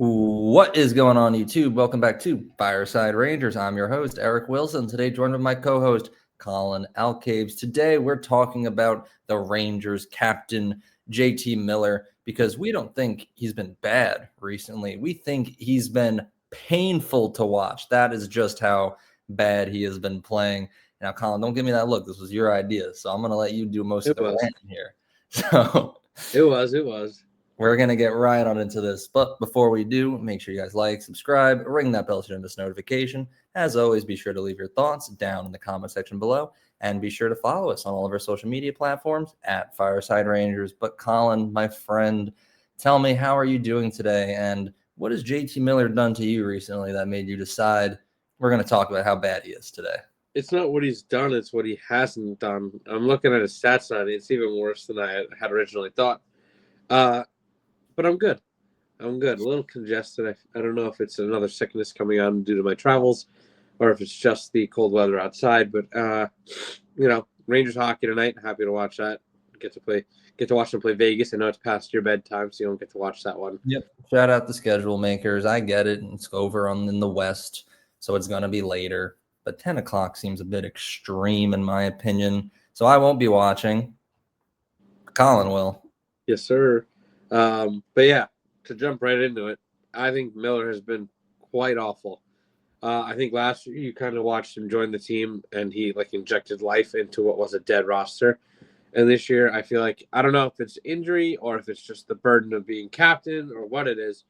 What is going on, YouTube? Welcome back to Fireside Rangers. I'm your host, Eric Wilson. Today, joined with my co-host, Colin Alcaves. Today, we're talking about the Rangers captain, JT Miller, because we don't think he's been bad recently. We think he's been painful to watch. That is just how bad he has been playing. Now, Colin, don't give me that look. This was your idea, so I'm going to let you do most of the ranting here. So It was. We're going to get right on into this. But before we do, make sure you guys like, subscribe, ring that bell to turn this notification. As always, be sure to leave your thoughts down in the comment section below. And be sure to follow us on all of our social media platforms at Fireside Rangers. But Colin, my friend, tell me, how are you doing today? And what has JT Miller done to you recently that made you decide we're going to talk about how bad he is today? It's not what he's done, it's what he hasn't done. I'm looking at his stats on it. It's even worse than I had originally thought. But I'm good. A little congested. I don't know if it's another sickness coming on due to my travels or if it's just the cold weather outside. But, Rangers hockey tonight. Happy to watch that. Get to watch them play Vegas. I know it's past your bedtime, so you don't get to watch that one. Yep. Shout out the schedule makers. I get it. It's over in the West, so it's going to be later. But 10 o'clock seems a bit extreme in my opinion. So I won't be watching. Colin will. Yes, sir. But yeah, to jump right into it, I think Miller has been quite awful. I think last year you kind of watched him join the team and he injected life into what was a dead roster. And this year I feel like, I don't know if it's injury or if it's just the burden of being captain or what it is.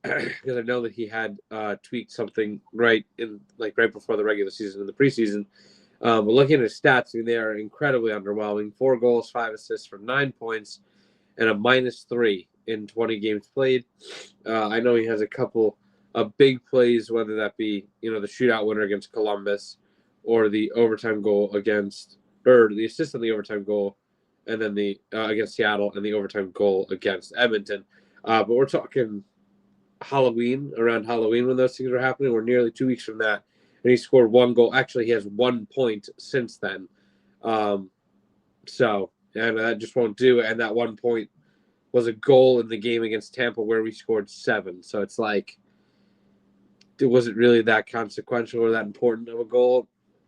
Because I know that he had tweaked something right before the regular season and the preseason. But looking at his stats, they are incredibly underwhelming. 4 goals, 5 assists for 9 points, and a -3 in 20 games played. I know he has a couple of big plays, whether that be the shootout winner against Columbus, or the overtime goal the assist on the overtime goal, and then the against Seattle, and the overtime goal against Edmonton. But we're talking around Halloween when those things were happening. We're nearly 2 weeks from that, and he scored 1 goal. Actually, he has 1 point since then. And that just won't do. And that 1 point was a goal in the game against Tampa where we scored 7. So it's like, it wasn't really that consequential or that important of a goal,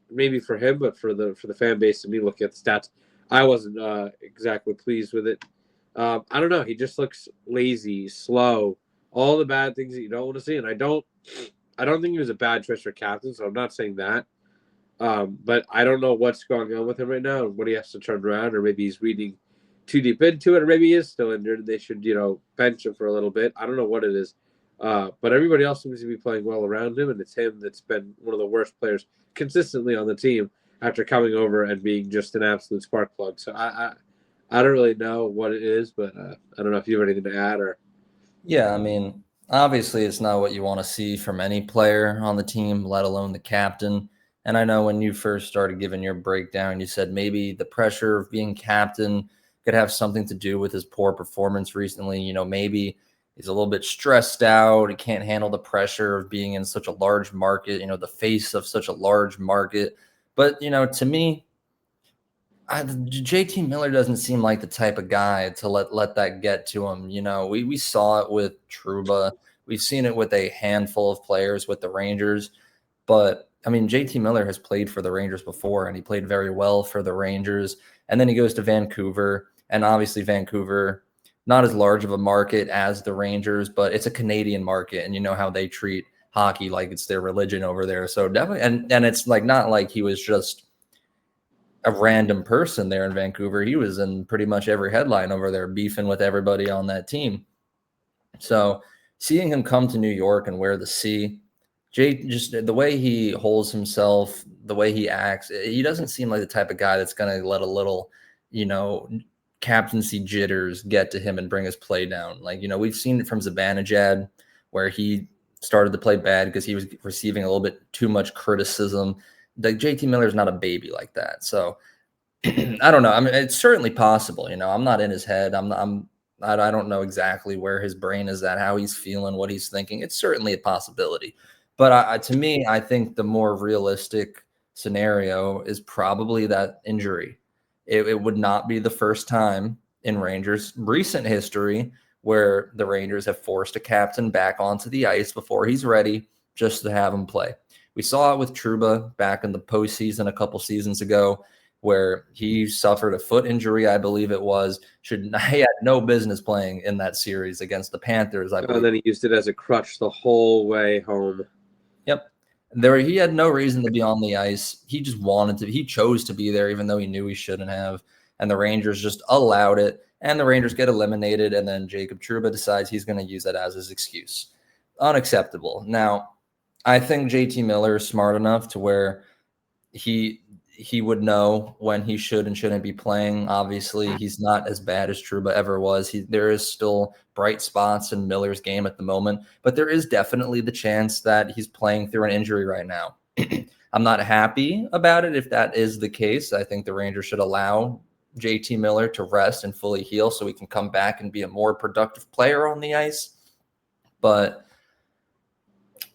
maybe for him, but for the fan base and me looking at the stats, I wasn't exactly pleased with it. I don't know. He just looks lazy, slow, all the bad things that you don't want to see. And I don't think he was a bad choice for captain, so I'm not saying that. But I don't know what's going on with him right now and what he has to turn around, or maybe he's reading too deep into it, or maybe he is still injured. They should, bench him for a little bit. I don't know what it is. But everybody else seems to be playing well around him, and it's him that's been one of the worst players consistently on the team after coming over and being just an absolute spark plug. So I don't really know what it is, but I don't know if you have anything to add or. Yeah, I mean, obviously it's not what you want to see from any player on the team, let alone the captain. And I know when you first started giving your breakdown, you said maybe the pressure of being captain could have something to do with his poor performance recently. Maybe he's a little bit stressed out. He can't handle the pressure of being in such a large market, the face of such a large market. But, to me, JT Miller doesn't seem like the type of guy to let that get to him. We saw it with Trouba. We've seen it with a handful of players with the Rangers. But, I mean, JT Miller has played for the Rangers before, and he played very well for the Rangers. And then he goes to Vancouver. And obviously Vancouver, not as large of a market as the Rangers, but it's a Canadian market. And you know how they treat hockey like it's their religion over there. So definitely, and it's not like he was just a random person there in Vancouver. He was in pretty much every headline over there, beefing with everybody on that team. So seeing him come to New York and wear the C, just the way he holds himself, the way he acts, he doesn't seem like the type of guy that's going to let a little, captaincy jitters get to him and bring his play down. We've seen it from Zibanejad, where he started to play bad because he was receiving a little bit too much criticism. JT Miller is not a baby like that. So I don't know. I mean, it's certainly possible. I'm not in his head. I don't know exactly where his brain is at, how he's feeling, what he's thinking. It's certainly a possibility. But to me, I think the more realistic scenario is probably that injury. It would not be the first time in Rangers recent history where the Rangers have forced a captain back onto the ice before he's ready just to have him play. We saw it with Trouba back in the postseason a couple seasons ago, where he suffered a foot injury, I believe it was. He had no business playing in that series against the Panthers, I believe. And then he used it as a crutch the whole way home. Yep. He had no reason to be on the ice. He just wanted to. He chose to be there, even though he knew he shouldn't have. And the Rangers just allowed it. And the Rangers get eliminated. And then Jacob Trouba decides he's going to use that as his excuse. Unacceptable. Now, I think JT Miller is smart enough to where he would know when he should and shouldn't be playing. Obviously, he's not as bad as Trouba ever was. There is still bright spots in Miller's game at the moment, but there is definitely the chance that he's playing through an injury right now. I'm not happy about it if that is the case. I think the Rangers should allow JT Miller to rest and fully heal so he can come back and be a more productive player on the ice. But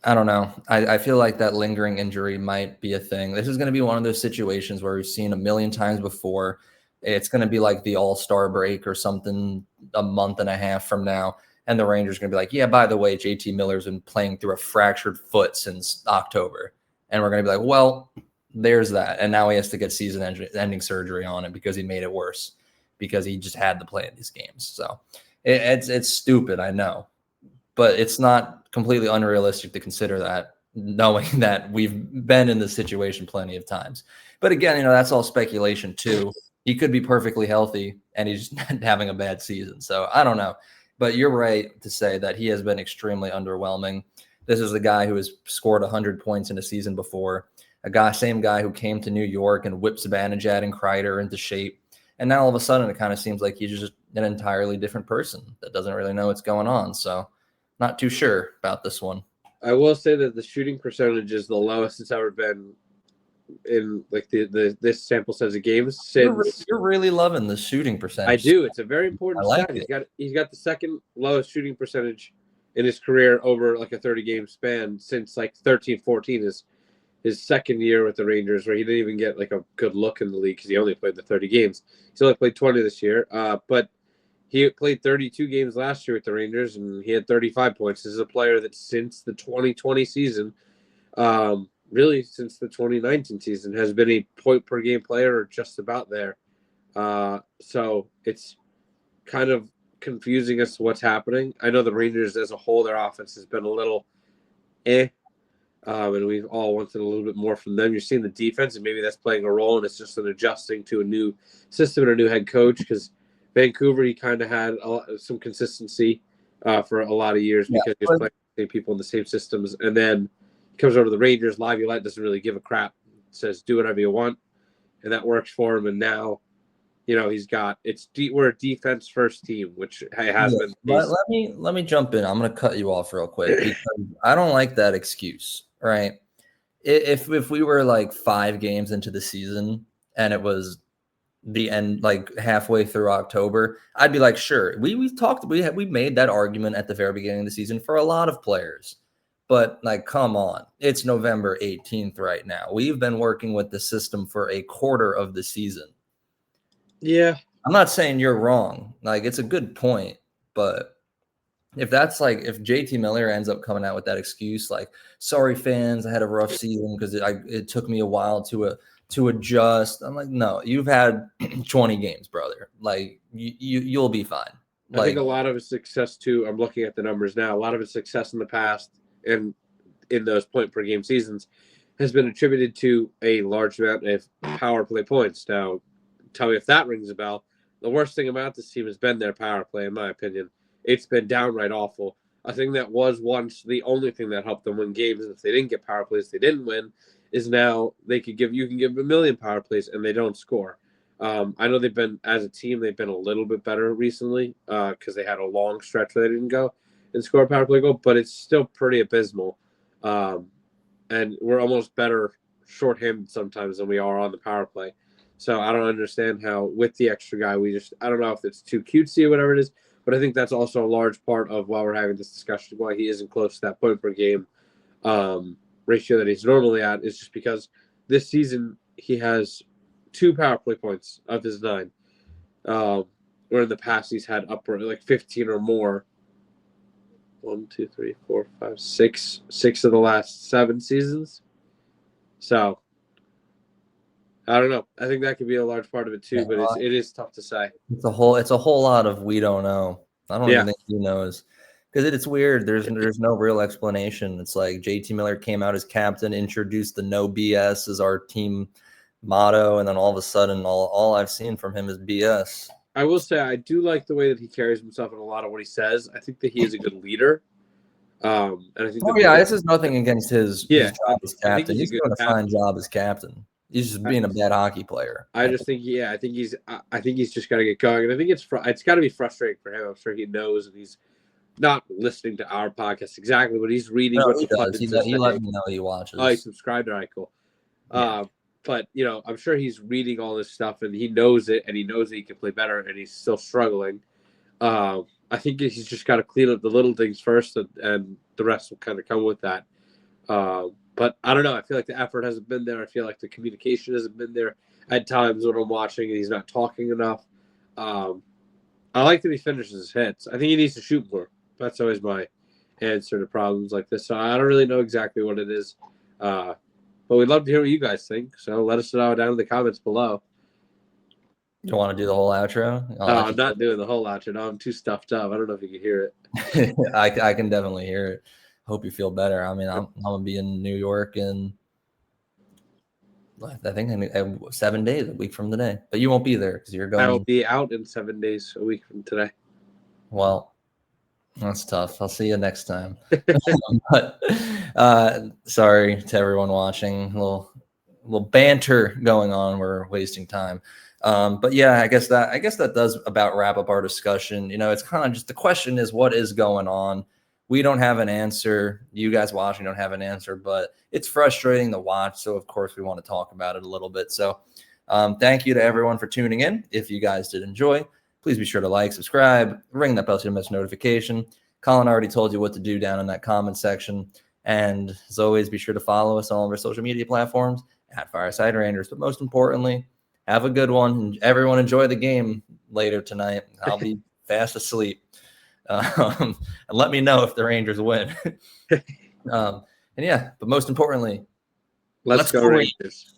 I don't know. I feel like that lingering injury might be a thing. This is going to be one of those situations where we've seen a million times before. It's going to be like the All-Star break or something a month and a half from now. And the Rangers are going to be like, yeah, by the way, JT Miller's been playing through a fractured foot since October. And we're going to be like, well, there's that. And now he has to get season-ending surgery on it because he made it worse because he just had to play in these games. So it's stupid, I know. But it's not completely unrealistic to consider that, knowing that we've been in this situation plenty of times. But again, that's all speculation too. He could be perfectly healthy and he's just having a bad season. So I don't know. But you're right to say that he has been extremely underwhelming. This is the guy who has scored 100 points in a season before. Same guy who came to New York and whipped Zibanejad and Kreider into shape. And now all of a sudden it kind of seems like he's just an entirely different person that doesn't really know what's going on. So not too sure about this one. I will say that the shooting percentage is the lowest it's ever been in like this sample size of games since. You're really loving the shooting percentage. I do. It's a very important stat. He's got the second lowest shooting percentage in his career over like a 30-game span since like 13-14 is his second year with the Rangers, where he didn't even get like a good look in the league because he only played the 30 games. He's only played 20 this year, but he played 32 games last year with the Rangers, and he had 35 points. This is a player that since the 2020 season, really since the 2019 season, has been a point-per-game player or just about there. So it's kind of confusing as to what's happening. I know the Rangers as a whole, their offense has been a little and we've all wanted a little bit more from them. You're seeing the defense, and maybe that's playing a role, and it's just an adjusting to a new system and a new head coach because Vancouver, he kind of had some consistency for a lot of years because he was playing the same people in the same systems. And then he comes over to the Rangers. Laviolette doesn't really give a crap. Says, do whatever you want. And that works for him. And now, we're a defense first team, which has been. Let me jump in. I'm going to cut you off real quick because I don't like that excuse, right? If we were like 5 games into the season and it was the end, like halfway through October, I'd be like, sure. We made that argument at the very beginning of the season for a lot of players, but like, come on, it's November 18th right now. We've been working with the system for a quarter of the season. Yeah, I'm not saying you're wrong. Like, it's a good point, but if JT Miller ends up coming out with that excuse, like, sorry fans, I had a rough season because it took me a while to adjust. I'm like, no, you've had 20 games, brother. Like you'll be fine. I think a lot of his success too, I'm looking at the numbers now, a lot of his success in the past and in those point per game seasons has been attributed to a large amount of power play points. Now, tell me if that rings a bell. The worst thing about this team has been their power play, in my opinion. It's been downright awful. A thing that was once the only thing that helped them win games, and if they didn't get power plays, they didn't win, is now you can give a million power plays and they don't score. I know as a team, they've been a little bit better recently because they had a long stretch where they didn't go and score a power play goal, but it's still pretty abysmal. And we're almost better shorthanded sometimes than we are on the power play. So I don't understand how with the extra guy, I don't know if it's too cutesy or whatever it is, but I think that's also a large part of why we're having this discussion, why he isn't close to that point per game ratio that he's normally at, is just because this season he has 2 power play points of his 9. where in the past he's had upward like 15 or more. 1, 2, 3, 4, 5, 6 of the last 7 seasons. So I don't know. I think that could be a large part of it too, but it is tough to say. It's a whole lot of we don't know. I don't even think he knows, because it's weird. There's no real explanation. It's like JT Miller came out as captain, introduced the no BS as our team motto, and then all of a sudden, all I've seen from him is BS. I will say I do like the way that he carries himself and a lot of what he says. I think that he is a good leader. And I think this is nothing against his job as captain. He's doing a fine job as captain. He's just being a bad hockey player. I think he's just got to get going, and I think it's got to be frustrating for him. I'm sure he knows, and he's not listening to our podcast exactly, but he's reading. No, he does. He let me know he watches. Oh, he subscribed. All right, cool. Yeah. But I'm sure he's reading all this stuff, and he knows it, and he knows that he can play better, and he's still struggling. I think he's just got to clean up the little things first, and the rest will kind of come with that. But I don't know. I feel like the effort hasn't been there. I feel like the communication hasn't been there at times when I'm watching, and he's not talking enough. I like that he finishes his hits. I think he needs to shoot more. That's always my answer to problems like this. So I don't really know exactly what it is. But we'd love to hear what you guys think. So let us know down in the comments below. You want to do the whole outro? No, I'm not doing the whole outro. No, I'm too stuffed up. I don't know if you can hear it. I can definitely hear it. Hope you feel better. I mean, I'm gonna be in New York in I think 7 days, a week from today. But you won't be there because you're going. I will be out in 7 days, a week from today. Well, that's tough. I'll see you next time. But sorry to everyone watching. A little banter going on. We're wasting time. But yeah, I guess that does about wrap up our discussion. It's kind of just the question is what is going on. We don't have an answer. You guys watching don't have an answer, but it's frustrating to watch. So of course we want to talk about it a little bit. So thank you to everyone for tuning in. If you guys did enjoy, please be sure to like, subscribe, ring that bell to miss notification. Colin already told you what to do down in that comment section. And as always, be sure to follow us on all of our social media platforms at Fireside Rangers. But most importantly, have a good one. And everyone enjoy the game later tonight. I'll be fast asleep. And let me know if the Rangers win. And yeah, but most importantly, let's go Rangers.